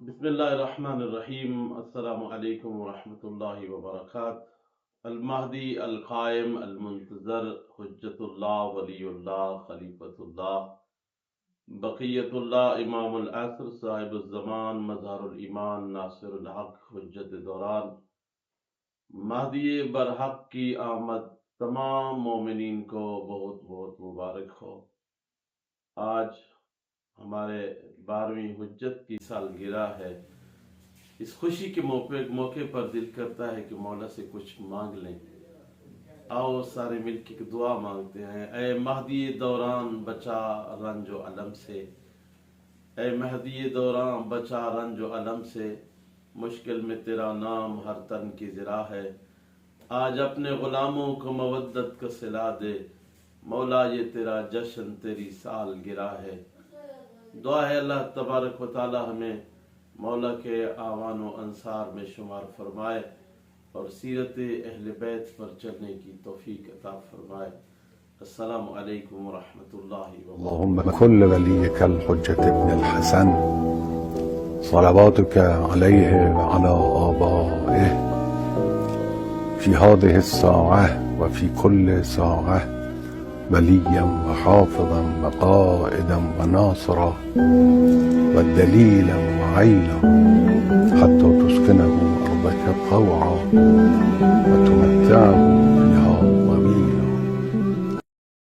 بسم اللہ الرحمن الرحیم۔ السلام علیکم ورحمۃ اللہ وبرکاتہ۔ المہدی القائم المنتظر حجت اللہ ولی اللہ خلیفۃ اللہ بقیت اللہ امام العصر صاحب الزمان مظہر الایمان ناصر الحق حجت دوران، مہدی برحق کی آمد تمام مومنین کو بہت بہت مبارک ہو۔ آج ہمارے 12ویں حجت کی سالگرہ ہے۔ اس خوشی کے موقع پر دل کرتا ہے کہ مولا سے کچھ مانگ لیں۔ آؤ سارے مل کے دعا مانگتے ہیں۔ اے مہدی دوران بچا رنج و علم سے، اے مہدی دوران بچا رنج و علم سے، مشکل میں تیرا نام ہر تن کی ذرا ہے۔ آج اپنے غلاموں کو مودت کا صلہ دے، مولا یہ تیرا جشن تیری سالگرہ ہے۔ دعا ہے اللہ تبارک و تعالی ہمیں مولا کے اعوان و انصار میں شمار فرمائے اور سیرت اہل بیت پر چلنے کی توفیق عطا فرمائے۔ السلام علیکم ورحمۃ اللہ وبرکاتہ۔ اللهم كل وليك الحجة ابن الحسن صلواتك عليه وعلى آبائه في هذه الساعة وفي كل ساعة وليا وحافظا وقائدا وناصرا ودليلا وعينا حتى تسكنه أرضك طوعا وتمتعه